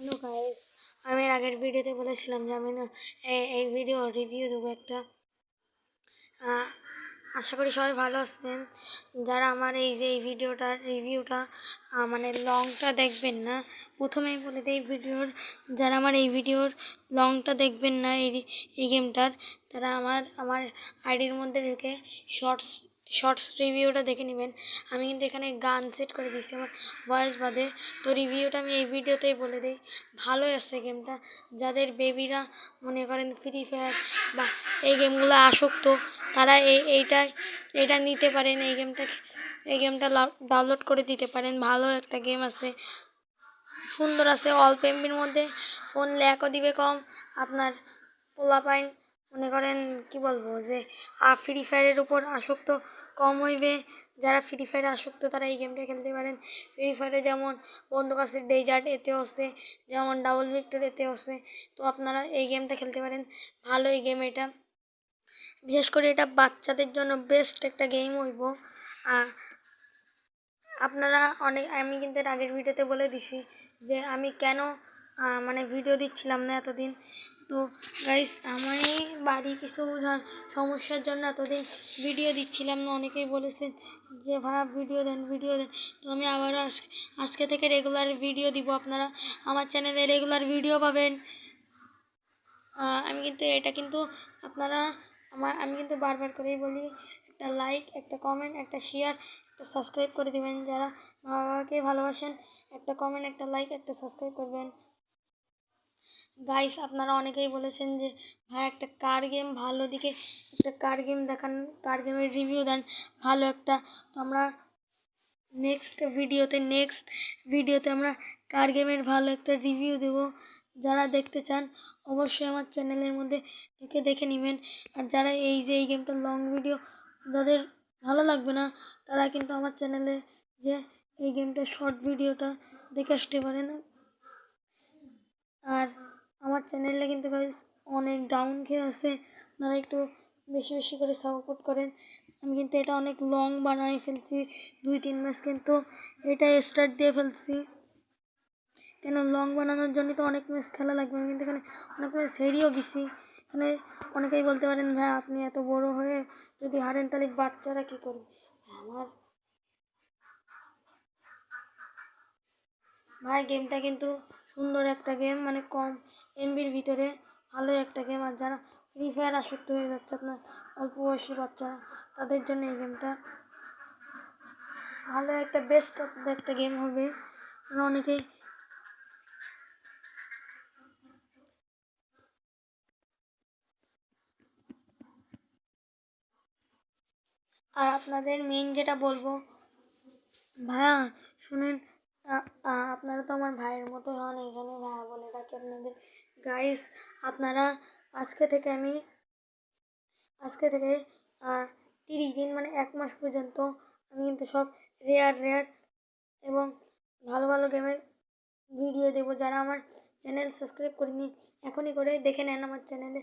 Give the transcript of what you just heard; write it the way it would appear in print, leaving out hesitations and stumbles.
Hello guys, আমি এর আগের ভিডিওতে বলেছিলাম যে আমি না এই ভিডিও রিভিউ দেবো একটা। আশা করি সবাই ভালো আছেন। যারা আমার এই ভিডিওটার রিভিউটা মানে লংটা দেখবেন না, প্রথমেই বলে দিই ভিডিওর, যারা আমার এই ভিডিওর লংটা দেখবেন না এই গেমটার, তারা আমার আইডির মধ্যে ঢুকে শর্টস রিভিউটা দেখে নেবেন। আমি কিন্তু এখানে গান সেট করে দিচ্ছি আমার ভয়েস বাদে, তো রিভিউটা আমি এই ভিডিওতেই বলে দিই। ভালোই আছে গেমটা। যাদের বেবিরা মনে করেন ফ্রি ফায়ার বা এই গেমগুলো আসক্ত, তারা এইটা নিতে পারেন। এই গেমটা ডাউনলোড করে দিতে পারেন। ভালো একটা গেম আছে, সুন্দর আছে, অল্প এমবির মধ্যে। ফোন ল্যাকও দিবে কম। আপনার পোলাপাইন মনে করেন কি বলবো যে ফ্রি ফায়ারের উপর আসক্ত কম হইবে। যারা ফ্রি ফায়ারে আসক্ত তারা এই গেমটা খেলতে পারেন। ফ্রি ফায়ারে যেমন বন্দুক আছে, ডেজার্ট এতেও আছে, যেমন ডাবল ভিক্টর এতেও আছে। তো আপনারা এই গেমটা খেলতে পারেন। ভালো এই গেম এটা, বিশেষ করে এটা বাচ্চাদের জন্য বেস্ট একটা গেম হইব। আপনারা আমি কিন্তু এর আগের ভিডিওতে বলে দিছি যে আমি কেন মানে ভিডিও দিচ্ছিলাম না এতদিন। তো গাইস, আমি বাড়ি কিছু সমস্যার জন্য এতদিন ভিডিও দিচ্ছিলাম না। অনেকেই বলেছেন যে ভাইয়া ভিডিও দেন। তো আমি আবারও আজকে থেকে রেগুলার ভিডিও দিব। আপনারা আমার চ্যানেলে রেগুলার ভিডিও পাবেন। এটা কিন্তু আপনারা আমি কিন্তু বারবার করেই বলি, একটা লাইক, একটা কমেন্ট, একটা শেয়ার, একটা সাবস্ক্রাইব করে দিবেন। যারা মা বাবাকে ভালোবাসেন, একটা কমেন্ট, একটা লাইক, একটা সাবস্ক্রাইব করবেন। গাইস, আপনারা অনেকেই বলেছেন যে ভাই একটা কার গেম ভালো দিকে একটা কার গেম দেখান, কার গেমের রিভিউ দেন ভালো একটা। তো আমরা নেক্সট ভিডিওতে আমরা কার গেমের ভালো একটা রিভিউ দেব। যারা দেখতে চান অবশ্যই আমার চ্যানেলের মধ্যে ঢুকে দেখে নেবেন। আর যারা এই গেমটার লং ভিডিও যাদের ভালো লাগবে না, তারা কিন্তু আমার চ্যানেলে যে এই গেমটার শর্ট ভিডিওটা দেখে আসতে পারেন। আর আমার চ্যানেলে কিন্তু গাইস অনেক ডাউন খেয়ে আছে, আপনারা একটু বেশি বেশি করে সাপোর্ট করেন। আমি কিন্তু এটা অনেক লং বানাই ফেলছি, 2-3 ম্যাচ কিন্তু এটা স্টার্ট দিয়ে ফেলছি। কেন লং বানানোর জন্য তো অনেক ম্যাচ খেলা লাগবে। আমি কিন্তু এখানে অনেক ম্যাচ হেরিয়েও গেছি। এখানে অনেকেই বলতে পারেন ভাই আপনি এত বড় হয়ে যদি হারেন তাহলে বাচ্চারা কী করবে। আমার ভাই গেমটা কিন্তু সুন্দর একটা গেম, মানে কম এমবির ভিতরে ভালো একটা গেম। আর যারা ফ্রি ফায়ার আসক্ত হয়ে যাচ্ছে আপনার অল্প বয়সী বাচ্চারা, তাদের জন্য এই গেমটা ভালো একটা বেস্ট একটা গেম হবে। অনেকেই আর আপনাদের মেইন যেটা বলবো ভাইয়া শুনেন, আপনারা তো আমার ভাইয়ের মতো হন, এখানে ভাইয়া বলে ডাকি আপনাদের। গাইস, আপনারা আজকে থেকে 30 দিন মানে 1 মাস পর্যন্ত আমি কিন্তু সব রেয়ার এবং ভালো ভালো গেমের ভিডিও দেবো। যারা আমার চ্যানেল সাবস্ক্রাইব করেনি এখনই করে দেখে নেন আমার চ্যানেলে।